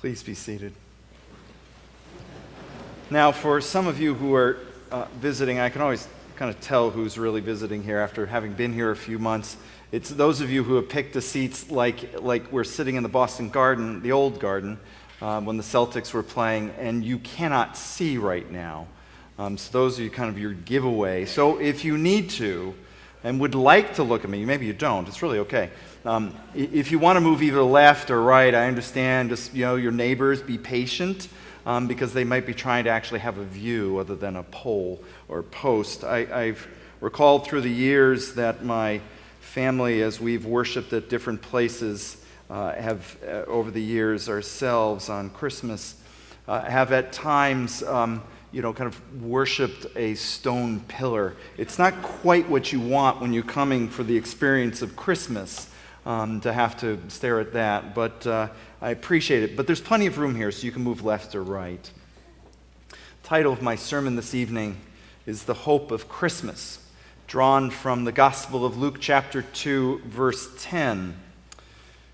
Please be seated. Now, for some of you who are visiting, I can always kind of tell who's really visiting here after having been here a few months. It's those of you who have picked the seats like we're sitting in the Boston Garden, the old Garden, when the Celtics were playing, and you cannot see right now. So those are kind of your giveaway. So if you need to and would like to look at me, maybe you don't, it's really okay. If you want to move either left or right, I understand, just, your neighbors, be patient, because they might be trying to actually have a view other than a pole or post. I've recalled through the years that my family, as we've worshiped at different places, have over the years ourselves on Christmas, have at times kind of worshipped a stone pillar. It's not quite what you want when you're coming for the experience of Christmas, to have to stare at that, but I appreciate it. But there's plenty of room here, so you can move left or right. The title of my sermon this evening is The Hope of Christmas, drawn from the Gospel of Luke chapter 2, verse 10.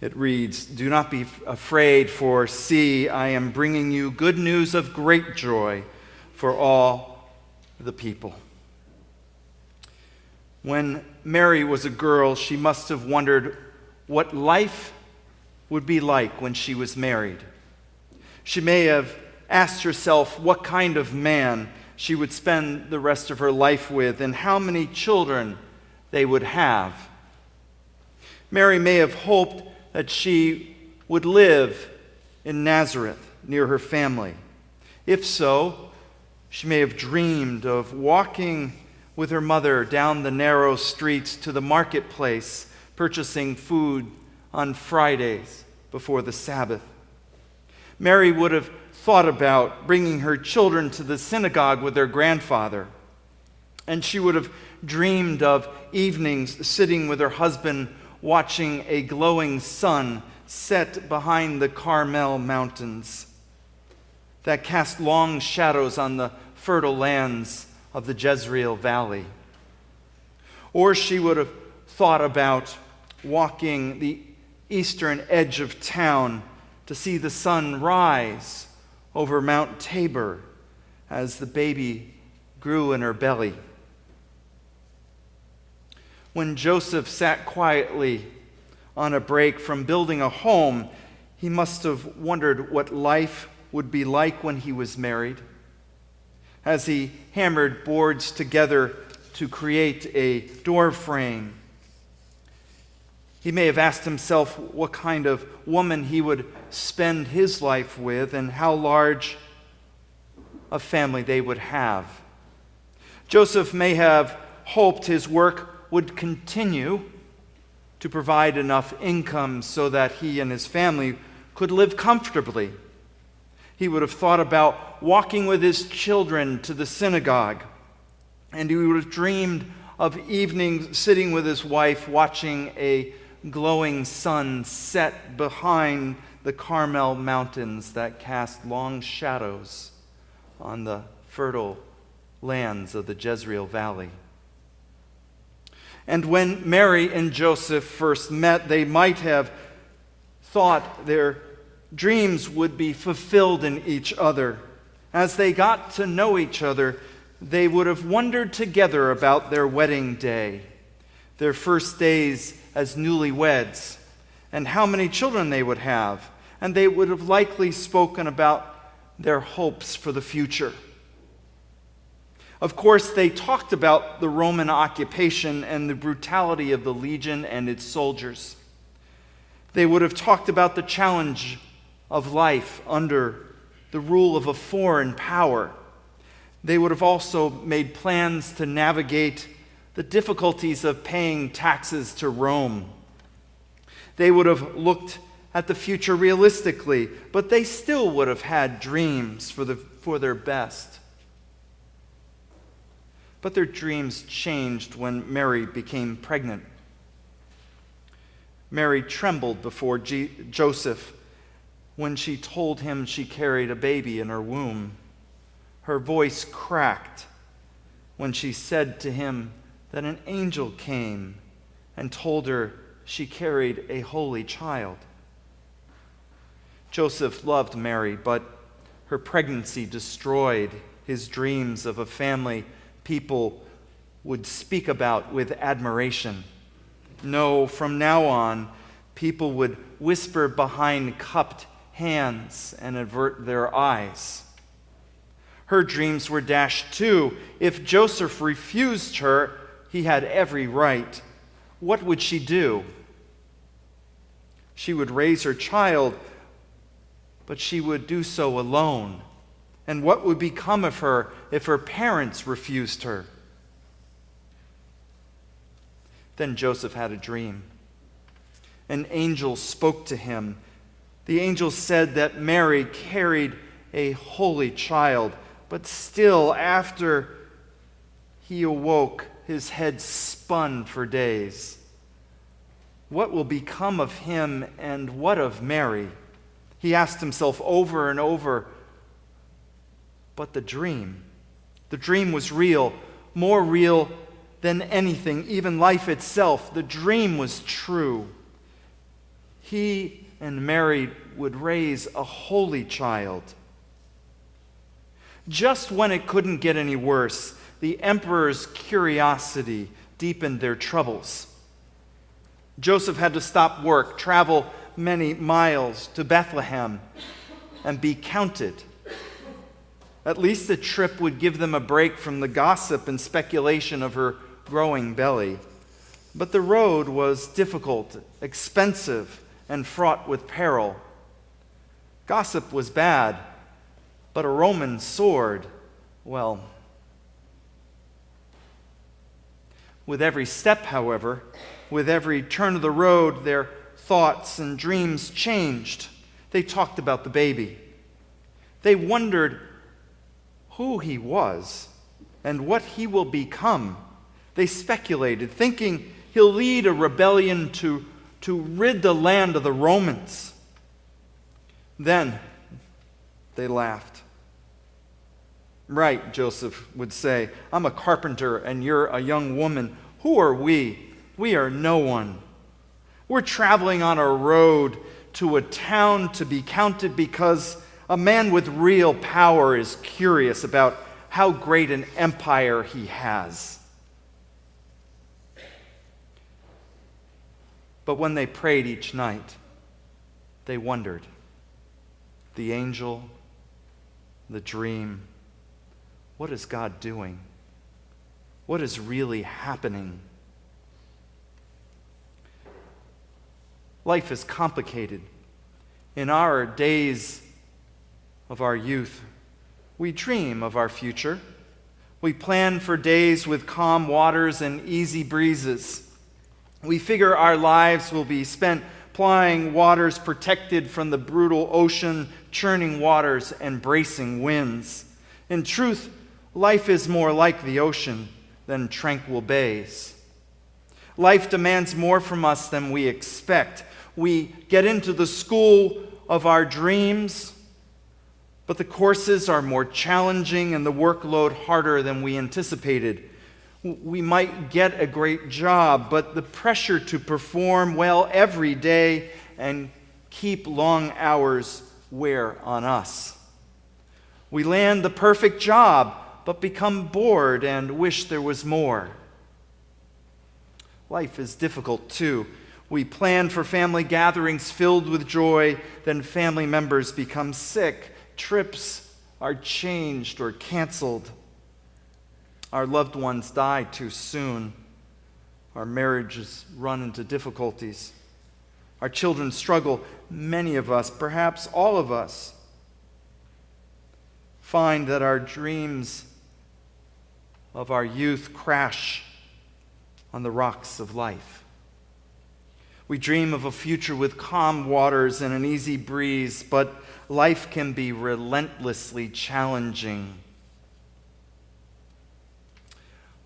It reads, "Do not be afraid, for see, I am bringing you good news of great joy for all the people." When Mary was a girl, she must have wondered what life would be like when she was married. She may have asked herself what kind of man she would spend the rest of her life with and how many children they would have. Mary may have hoped that she would live in Nazareth near her family. If so, she may have dreamed of walking with her mother down the narrow streets to the marketplace, purchasing food on Fridays before the Sabbath. Mary would have thought about bringing her children to the synagogue with their grandfather, and she would have dreamed of evenings sitting with her husband watching a glowing sun set behind the Carmel Mountains that cast long shadows on the fertile lands of the Jezreel Valley. Or she would have thought about walking the eastern edge of town to see the sun rise over Mount Tabor as the baby grew in her belly. When Joseph sat quietly on a break from building a home, he must have wondered what life would be like when he was married. As he hammered boards together to create a door frame, he may have asked himself what kind of woman he would spend his life with and how large a family they would have. Joseph may have hoped his work would continue to provide enough income so that he and his family could live comfortably. He would have thought about walking with his children to the synagogue, and he would have dreamed of evenings sitting with his wife watching a glowing sun set behind the Carmel Mountains that cast long shadows on the fertile lands of the Jezreel Valley. And when Mary and Joseph first met, they might have thought their dreams would be fulfilled in each other. As they got to know each other, they would have wondered together about their wedding day, their first days as newlyweds, and how many children they would have. And they would have likely spoken about their hopes for the future. Of course, they talked about the Roman occupation and the brutality of the legion and its soldiers. They would have talked about the challenge of life under the rule of a foreign power. They would have also made plans to navigate the difficulties of paying taxes to Rome. They would have looked at the future realistically, but they still would have had dreams for their best. But their dreams changed when Mary became pregnant. Mary trembled before Joseph when she told him she carried a baby in her womb. Her voice cracked when she said to him that an angel came and told her she carried a holy child. Joseph loved Mary, but her pregnancy destroyed his dreams of a family people would speak about with admiration. No, from now on, people would whisper behind cupped hands and avert their eyes. Her dreams were dashed too. If Joseph refused her, he had every right. What would she do? She would raise her child, but she would do so alone. And what would become of her if her parents refused her? Then Joseph had a dream. An angel spoke to him. The angel said that Mary carried a holy child, but still, after he awoke, his head spun for days. What will become of him, and what of Mary? He asked himself over and over. But the dream was real, more real than anything, even life itself. The dream was true. He and Mary would raise a holy child. Just when it couldn't get any worse, the emperor's curiosity deepened their troubles. Joseph had to stop work, travel many miles to Bethlehem, and be counted. At least the trip would give them a break from the gossip and speculation of her growing belly. But the road was difficult, expensive, and fraught with peril. Gossip was bad, but a Roman sword, well. With every step, however, with every turn of the road, their thoughts and dreams changed. They talked about the baby. They wondered who he was and what he will become. They speculated, thinking he'll lead a rebellion to rid the land of the Romans. Then they laughed. Right, Joseph would say, I'm a carpenter and you're a young woman. Who are we? We are no one. We're traveling on a road to a town to be counted because a man with real power is curious about how great an empire he has. But when they prayed each night, they wondered. The angel, the dream, what is God doing? What is really happening? Life is complicated. In our days of our youth, we dream of our future. We plan for days with calm waters and easy breezes. We figure our lives will be spent plying waters protected from the brutal ocean, churning waters, and bracing winds. In truth, life is more like the ocean than tranquil bays. Life demands more from us than we expect. We get into the school of our dreams, but the courses are more challenging and the workload harder than we anticipated. We might get a great job, but the pressure to perform well every day and keep long hours wear on us. We land the perfect job, but become bored and wish there was more. Life is difficult too. We plan for family gatherings filled with joy, then family members become sick. Trips are changed or canceled. Our loved ones die too soon. Our marriages run into difficulties. Our children struggle. Many of us, perhaps all of us, find that our dreams of our youth crash on the rocks of life. We dream of a future with calm waters and an easy breeze, but life can be relentlessly challenging.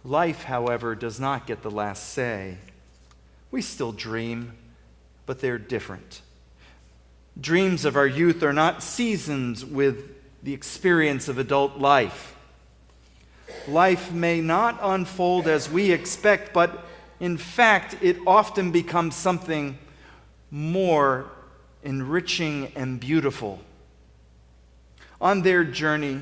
Life, however, does not get the last say. We still dream, but they're different. Dreams of our youth are not seasoned with the experience of adult life. Life may not unfold as we expect, but in fact, it often becomes something more enriching and beautiful. On their journey,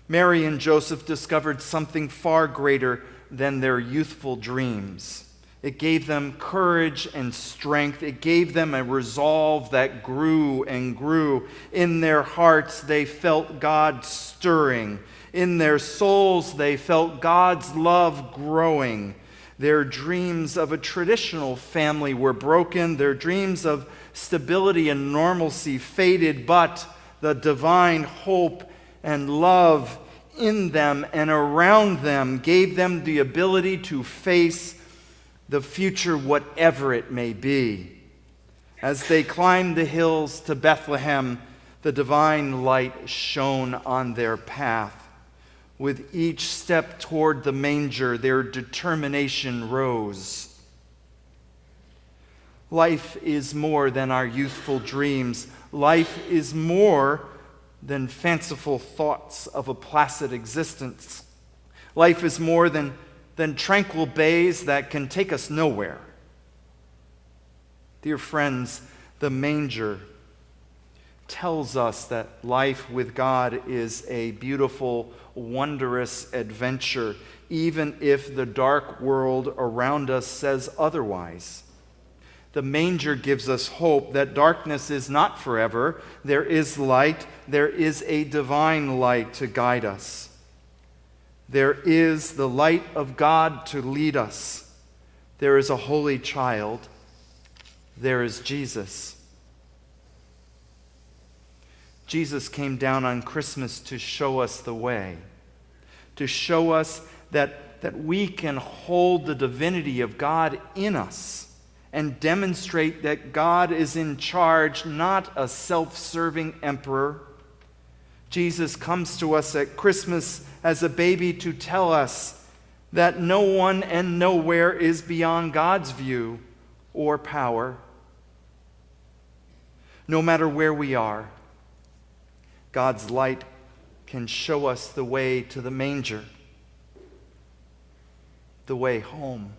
Mary and Joseph discovered something far greater than their youthful dreams. It gave them courage and strength. It gave them a resolve that grew and grew. In their hearts, they felt God stirring. In their souls, they felt God's love growing. Their dreams of a traditional family were broken. Their dreams of stability and normalcy faded, but the divine hope and love in them and around them gave them the ability to face the future, whatever it may be. As they climbed the hills to Bethlehem, the divine light shone on their path. With each step toward the manger, their determination rose. Life is more than our youthful dreams. Life is more than fanciful thoughts of a placid existence. Life is more than tranquil bays that can take us nowhere. Dear friends, the manger tells us that life with God is a beautiful, wondrous adventure, even if the dark world around us says otherwise. The manger gives us hope that darkness is not forever. There is light. There is a divine light to guide us. There is the light of God to lead us. There is a holy child. There is Jesus. Jesus came down on Christmas to show us the way, to show us that we can hold the divinity of God in us and demonstrate that God is in charge, not a self-serving emperor. Jesus comes to us at Christmas as a baby to tell us that no one and nowhere is beyond God's view or power. No matter where we are, God's light can show us the way to the manger, the way home.